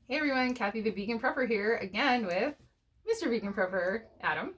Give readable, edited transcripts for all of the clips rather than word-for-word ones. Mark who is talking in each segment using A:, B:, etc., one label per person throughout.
A: Hey everyone, Kathy the Vegan Prepper here again with Mr. Vegan Prepper, Adam.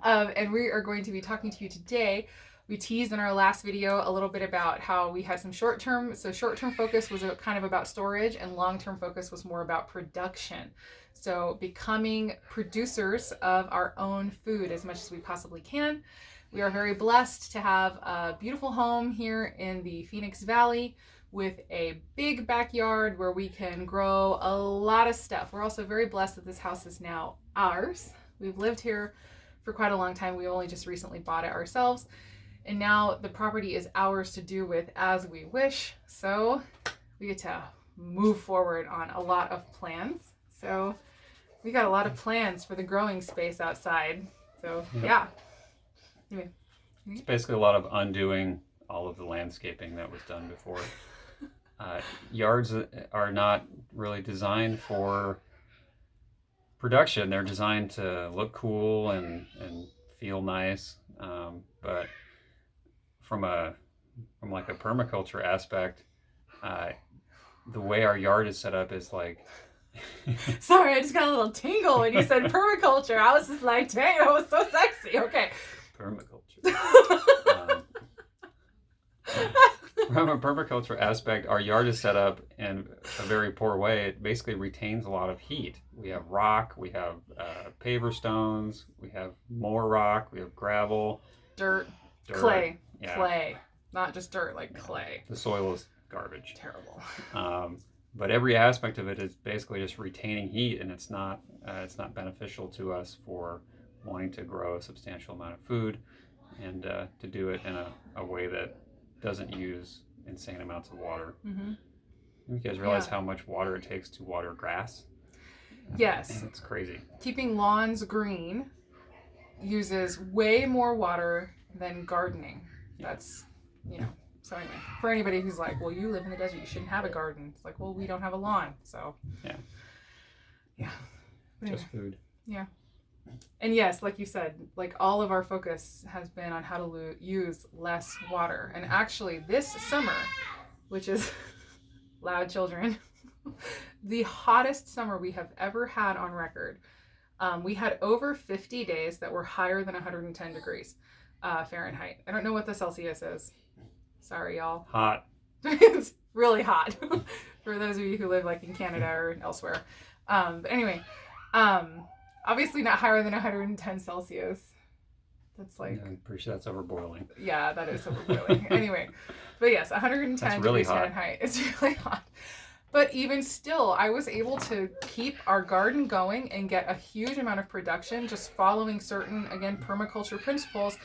A: And we are going to be talking to you today. We teased in our last video a little bit about how we had some short-term focus was kind of about storage, and long-term focus was more about production. So becoming producers of our own food as much as we possibly can. We are very blessed to have a beautiful home here in the Phoenix Valley with a big backyard where we can grow a lot of stuff. We're also very blessed that this house is now ours. We've lived here for quite a long time. We only just recently bought it ourselves. And now the property is ours to do with as we wish. So we get to move forward on a lot of plans. So we got a lot of plans for the growing space outside. So yeah. Anyway.
B: It's basically a lot of undoing all of the landscaping that was done before. Yards are not really designed for production. They're designed to look cool and feel nice. But from like a permaculture aspect, the way our yard is set up is like.
A: Sorry, I just got a little tingle when you said permaculture. I was just like, dang, that was so sexy. Okay.
B: Permaculture. From a permaculture aspect, our yard is set up in a very poor way. It basically retains a lot of heat. We have rock, we have paver stones, we have more rock, we have gravel.
A: Dirt. Clay. Yeah. Clay. Not just dirt, like clay.
B: The soil is garbage.
A: Terrible.
B: But every aspect of it is basically just retaining heat, and it's not beneficial to us for wanting to grow a substantial amount of food and to do it in a way that doesn't use insane amounts of water. Mm-hmm. You guys realize how much water it takes to water grass?
A: Yes.
B: It's crazy.
A: Keeping lawns green uses way more water than gardening. That's, so anyway, for anybody who's like, well, you live in the desert, you shouldn't have a garden. It's like, well, we don't have a lawn, so. Yeah.
B: Just food.
A: Yeah. And yes, like you said, like all of our focus has been on how to use less water. And actually this summer, which is loud children, the hottest summer we have ever had on record. We had over 50 days that were higher than 110 degrees Fahrenheit. I don't know what the Celsius is. Sorry, y'all.
B: Hot.
A: It's really hot for those of you who live like in Canada or elsewhere. But anyway, obviously not higher than 110 Celsius. That's like...
B: Yeah, I'm pretty sure that's overboiling.
A: Yeah, that is overboiling. Anyway, but yes, 110 degrees Fahrenheit. It's really hot. But even still, I was able to keep our garden going and get a huge amount of production just following certain, again, permaculture principles.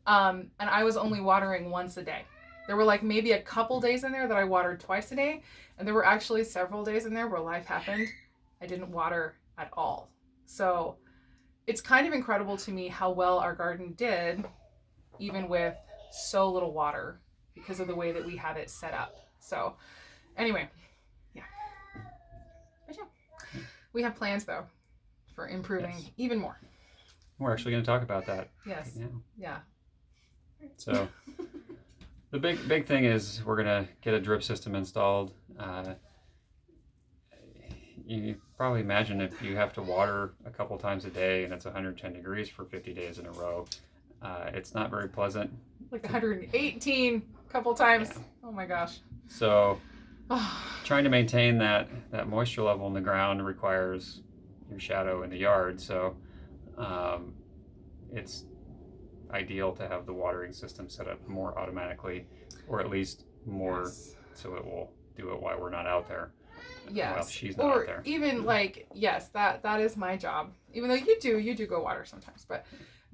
A: And I was only watering once a day. There were like maybe a couple days in there that I watered twice a day. And there were actually several days in there where life happened. I didn't water at all. So it's kind of incredible to me how well our garden did, even with so little water, because of the way that we have it set up. So anyway, yeah. But yeah, we have plans though for improving even more.
B: We're actually going to talk about that.
A: Yes.
B: Right now.
A: Yeah.
B: So the big thing is we're going to get a drip system installed. You probably imagine if you have to water a couple times a day and it's 110 degrees for 50 days in a row, it's not very pleasant.
A: Like 118 a couple times. Yeah. Oh my gosh.
B: So trying to maintain that moisture level in the ground requires your shadow in the yard. So it's ideal to have the watering system set up more automatically, or at least more so it will do it while we're not out there.
A: Yes.
B: Well, she's not out there.
A: Or even like, yes, that is my job. Even though you do go water sometimes, but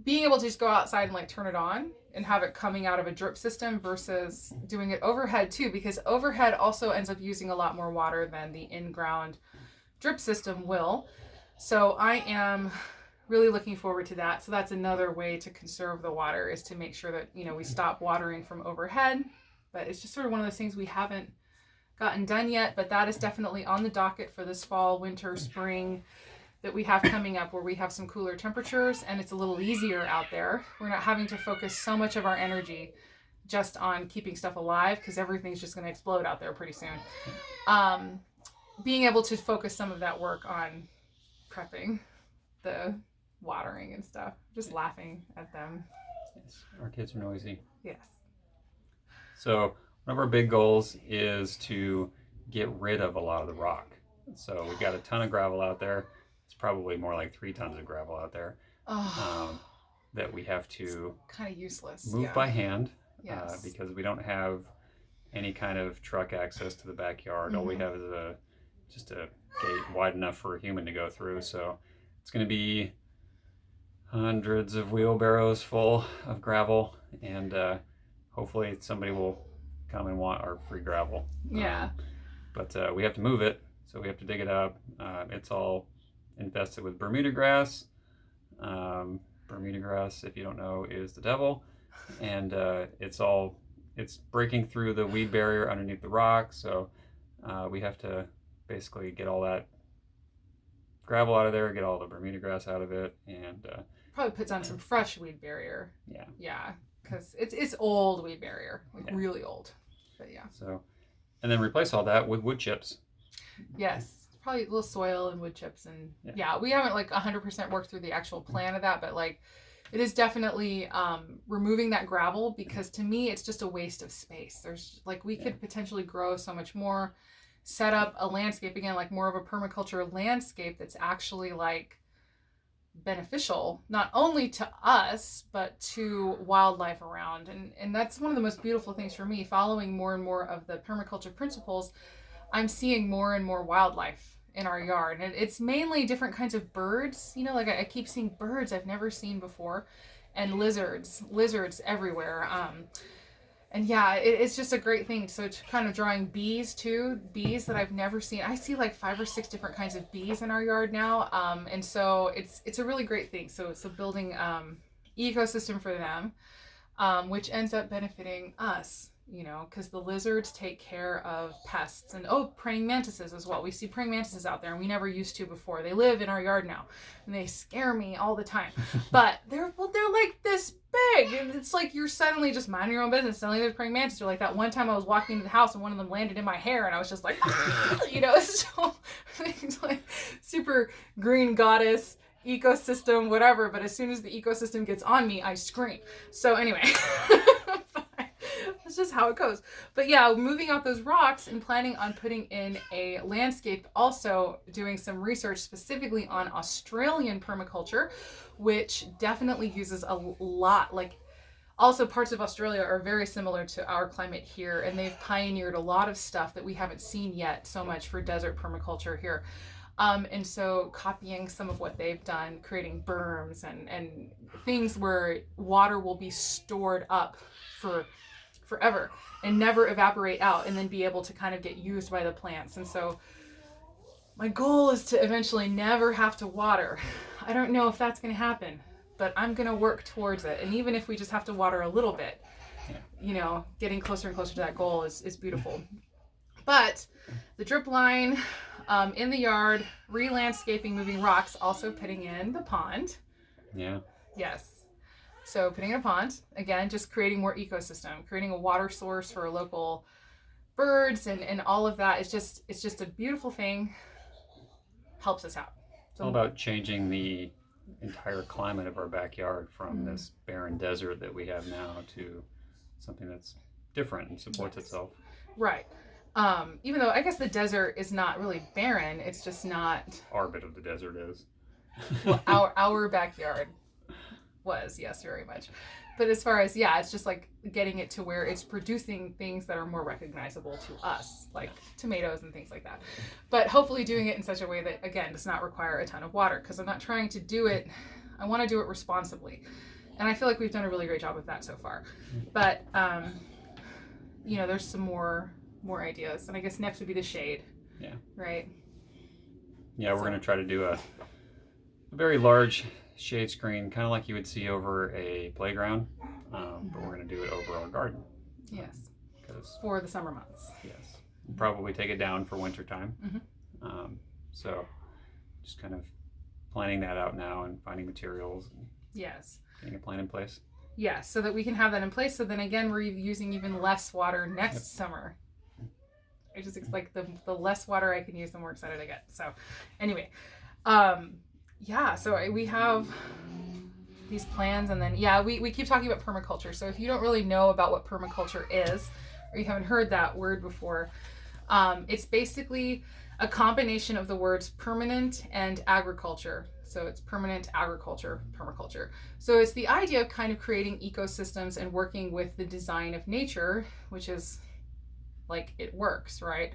A: being able to just go outside and like turn it on and have it coming out of a drip system versus doing it overhead too, because overhead also ends up using a lot more water than the in-ground drip system will. So I am really looking forward to that. So that's another way to conserve the water, is to make sure that, we stop watering from overhead. But it's just sort of one of those things we haven't gotten done yet, but that is definitely on the docket for this fall, winter, spring that we have coming up, where we have some cooler temperatures and it's a little easier out there. We're not having to focus so much of our energy just on keeping stuff alive, because everything's just going to explode out there pretty soon. being able to focus some of that work on prepping the watering and stuff. Just laughing at them.
B: Yes, our kids are noisy.
A: Yes.
B: So one of our big goals is to get rid of a lot of the rock. So we've got a ton of gravel out there. It's probably more like 3 tons of gravel out there that we have to
A: kind of useless.
B: move by hand
A: Yes.
B: because we don't have any kind of truck access to the backyard. All we have is just a gate wide enough for a human to go through. So it's going to be hundreds of wheelbarrows full of gravel, and hopefully somebody will come and want our free gravel.
A: Yeah.
B: But we have to move it, so we have to dig it up. It's all infested with Bermuda grass. Bermuda grass, if you don't know, is the devil, and it's breaking through the weed barrier underneath the rock. So we have to basically get all that gravel out of there, get all the Bermuda grass out of it, and
A: probably put down some fresh weed barrier.
B: Yeah.
A: Yeah, because it's old weed barrier, like really old. But yeah.
B: So, and then replace all that with wood chips.
A: Yes, probably a little soil and wood chips, and we haven't like 100% worked through the actual plan of that, but like it is definitely removing that gravel, because to me it's just a waste of space. There's like we could potentially grow so much more, set up a landscape again, like more of a permaculture landscape that's actually like beneficial not only to us but to wildlife around, and that's one of the most beautiful things for me. Following more and more of the permaculture principles, I'm seeing more and more wildlife in our yard, and it's mainly different kinds of birds. You know, like I keep seeing birds I've never seen before, and lizards everywhere. And yeah, it's just a great thing. So it's kind of drawing bees too, bees that I've never seen. I see like 5 or 6 different kinds of bees in our yard now. And so it's a really great thing. So building ecosystem for them, which ends up benefiting us, you know, because the lizards take care of pests, and praying mantises as well. We see praying mantises out there, and we never used to before. They live in our yard now, and they scare me all the time. But they're like this big, and it's like you're suddenly just minding your own business. Suddenly there's praying mantises. Like that one time I was walking into the house and one of them landed in my hair, and I was just like, you know, so it's like super green goddess ecosystem, whatever. But as soon as the ecosystem gets on me, I scream. So anyway. That's just how it goes. But yeah, moving out those rocks and planning on putting in a landscape, also doing some research specifically on Australian permaculture, which definitely uses a lot, like also parts of Australia are very similar to our climate here, and they've pioneered a lot of stuff that we haven't seen yet so much for desert permaculture here. And so copying some of what they've done, creating berms and things where water will be stored up for forever and never evaporate out, and then be able to kind of get used by the plants. And so my goal is to eventually never have to water. I don't know if that's going to happen, but I'm going to work towards it. And even if we just have to water a little bit, you know, getting closer and closer to that goal is beautiful. But the drip line in the yard, re-landscaping, moving rocks, also putting in the pond.
B: Yeah.
A: Yes. So putting in a pond, again, just creating more ecosystem, creating a water source for local birds and all of that. It's just a beautiful thing. Helps us out.
B: It's all about changing the entire climate of our backyard from this barren desert that we have now to something that's different and supports itself.
A: Right. Even though I guess the desert is not really barren, it's just not.
B: Our bit of the desert is.
A: Well, our backyard was, yes, very much. But as far as, it's just like getting it to where it's producing things that are more recognizable to us, like tomatoes and things like that. But hopefully doing it in such a way that, again, does not require a ton of water, because I'm not trying to do it, I want to do it responsibly. And I feel like we've done a really great job with that so far. But, you know, there's some more ideas. And I guess next would be the shade.
B: Yeah.
A: Right?
B: Yeah, we're going to try to do a very large shade screen, kind of like you would see over a playground, but we're going to do it over our garden.
A: Yes. For the summer months.
B: Yes. We'll probably take it down for winter time. So just kind of planning that out now and finding materials. And
A: yes.
B: getting a plan in place.
A: Yes, so that we can have that in place. So then again, we're using even less water next summer. I just like the less water I can use, the more excited I get. So anyway, yeah, so we have these plans, and then we keep talking about permaculture. So if you don't really know about what permaculture is, or you haven't heard that word before, it's basically a combination of the words permanent and agriculture. So it's permanent agriculture, permaculture. So it's the idea of kind of creating ecosystems and working with the design of nature, which is like it works, right?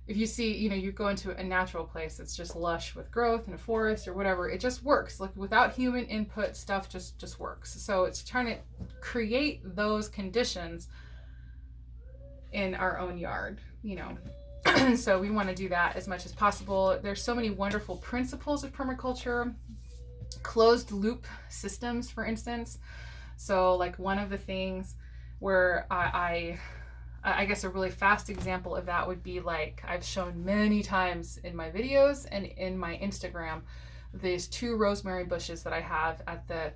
A: If you see, you go into a natural place that's just lush with growth in a forest or whatever, it just works. Like without human input, stuff just works. So it's trying to create those conditions in our own yard, So we want to do that as much as possible. There's so many wonderful principles of permaculture, closed loop systems, for instance. So like one of the things where I guess a really fast example of that would be like I've shown many times in my videos and in my Instagram, these 2 rosemary bushes that I have at the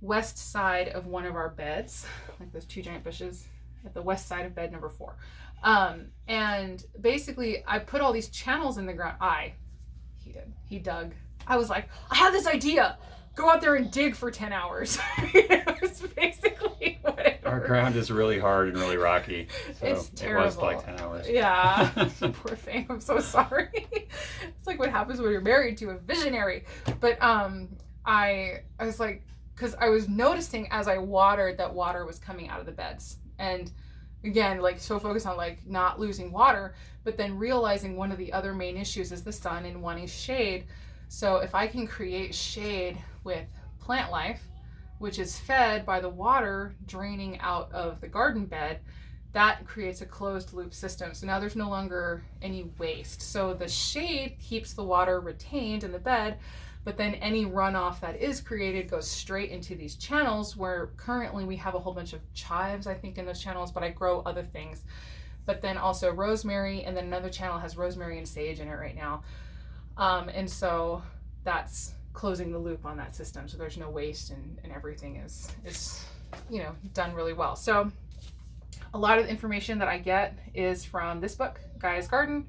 A: west side of one of our beds, like those 2 giant bushes at the west side of bed number 4. And basically I put all these channels in the ground. He dug. I was like, I have this idea. Go out there and dig for 10 hours. It's basically what it
B: Our ground is really hard and really rocky. So
A: it's terrible.
B: It was like 10 hours.
A: Yeah. Poor thing. I'm so sorry. It's like what happens when you're married to a visionary. But I was like, because I was noticing as I watered that water was coming out of the beds. And again, like so focused on like not losing water, but then realizing one of the other main issues is the sun and wanting shade. So if I can create shade with plant life, which is fed by the water draining out of the garden bed, that creates a closed loop system. So now there's no longer any waste. So the shade keeps the water retained in the bed, but then any runoff that is created goes straight into these channels, where currently we have a whole bunch of chives, I think, in those channels, but I grow other things. But then also rosemary, and then another channel has rosemary and sage in it right now. And so that's closing the loop on that system. So there's no waste, and everything is done really well. So a lot of the information that I get is from this book, Gaia's Garden.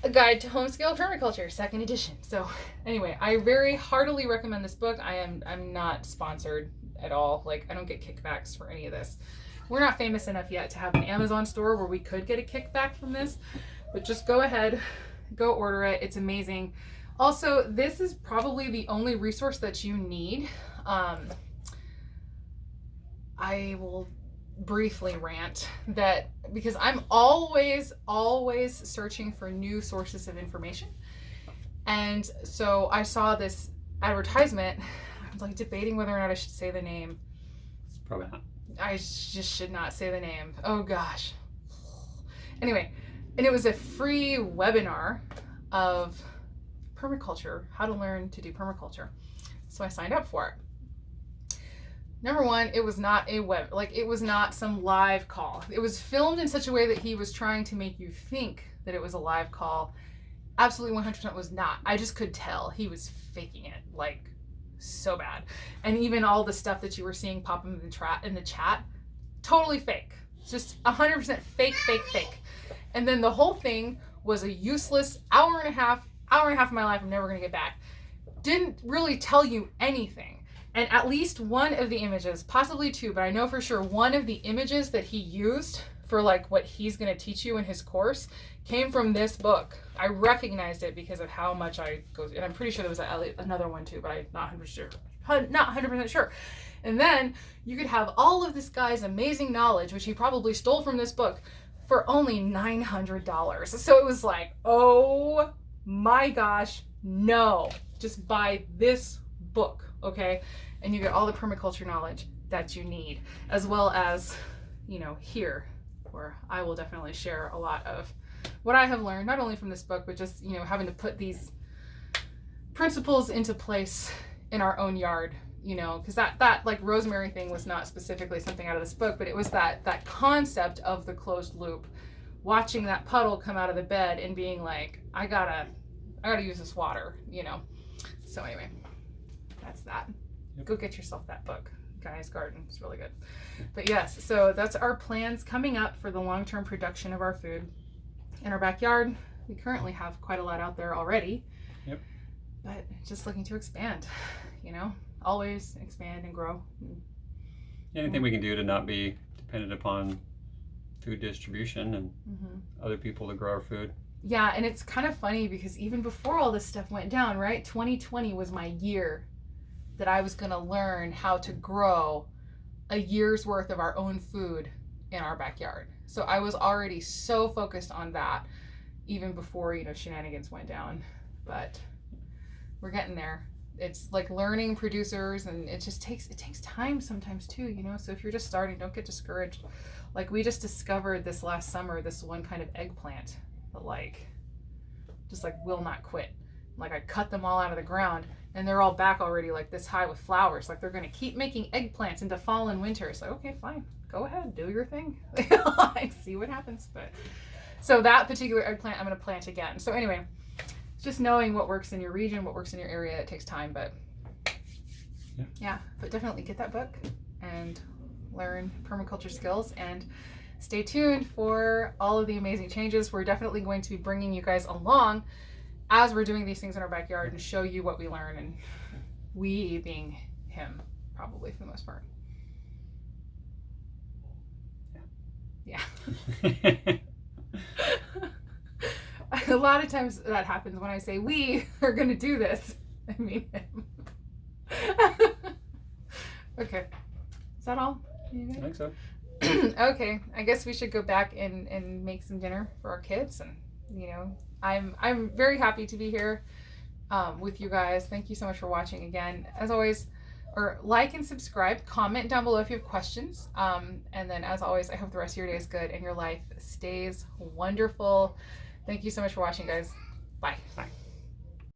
A: A Guide to Home-Scale Permaculture, 2nd edition. So anyway, I very heartily recommend this book. I'm not sponsored at all. Like, I don't get kickbacks for any of this. We're not famous enough yet to have an Amazon store where we could get a kickback from this, but just go ahead, go order it. It's amazing. Also, this is probably the only resource that you need. I will briefly rant that because I'm always searching for new sources of information, and so I saw this advertisement. I was like debating whether or not I should say the name.
B: Probably not.
A: I just should not say the name. Oh gosh. Anyway, and it was a free webinar of permaculture, how to learn to do permaculture. So I signed up for it. Number one, it was not it was not some live call. It was filmed in such a way that he was trying to make you think that it was a live call. Absolutely 100% was not. I just could tell he was faking it, like so bad. And even all the stuff that you were seeing pop in the chat, totally fake. Just 100% fake. And then the whole thing was a useless hour and a half of my life I'm never gonna get back. Didn't really tell you anything. And at least one of the images, possibly 2, but I know for sure one of the images that he used for like what he's going to teach you in his course came from this book. I recognized it because of how much I go, and I'm pretty sure there was another one too, but I'm not 100% sure. And then you could have all of this guy's amazing knowledge, which he probably stole from this book, for only $900. So it was like, oh my gosh, no, just buy this book. Okay, and you get all the permaculture knowledge that you need, as well as, here, where I will definitely share a lot of what I have learned, not only from this book, but just, having to put these principles into place in our own yard, because that like rosemary thing was not specifically something out of this book, but it was that concept of the closed loop, watching that puddle come out of the bed and being like, I gotta use this water, So anyway. That's that.
B: Yep.
A: Go get yourself that book. Guy's garden. It's really good. But yes, so that's our plans coming up for the long-term production of our food in our backyard. We currently have quite a lot out there already.
B: Yep.
A: But just looking to expand, you know, always expand and grow.
B: Anything we can do to not be dependent upon food distribution and other people to grow our food.
A: Yeah, and it's kind of funny because even before all this stuff went down, right? 2020 was my year that I was going to learn how to grow a year's worth of our own food in our backyard. So I was already so focused on that even before, you know, shenanigans went down. But we're getting there. It's like learning producers, and it takes time sometimes too, you know. So if you're just starting, don't get discouraged. Like we just discovered this last summer this one kind of eggplant that like just like will not quit. Like I cut them all out of the ground and they're all back already like this high with flowers. Like they're gonna keep making eggplants into fall and winter. So okay, fine, go ahead, do your thing. Like see what happens. But so that particular eggplant I'm gonna plant again. So anyway, just knowing what works in your region, what works in your area, it takes time, but yeah, but definitely get that book and learn permaculture skills, and stay tuned for all of the amazing changes. We're definitely going to be bringing you guys along as we're doing these things in our backyard and show you what we learn, and we being him, probably for the most part. Yeah. A lot of times that happens when I say we are going to do this. I mean him. Okay. Is that all?
B: I think so.
A: Okay. I guess we should go back and make some dinner for our kids. And, you know, I'm very happy to be here with you guys. Thank you so much for watching again. As always, or like and subscribe, comment down below if you have questions. And then as always, I hope the rest of your day is good and your life stays wonderful. Thank you so much for watching, guys. Bye.
B: Bye.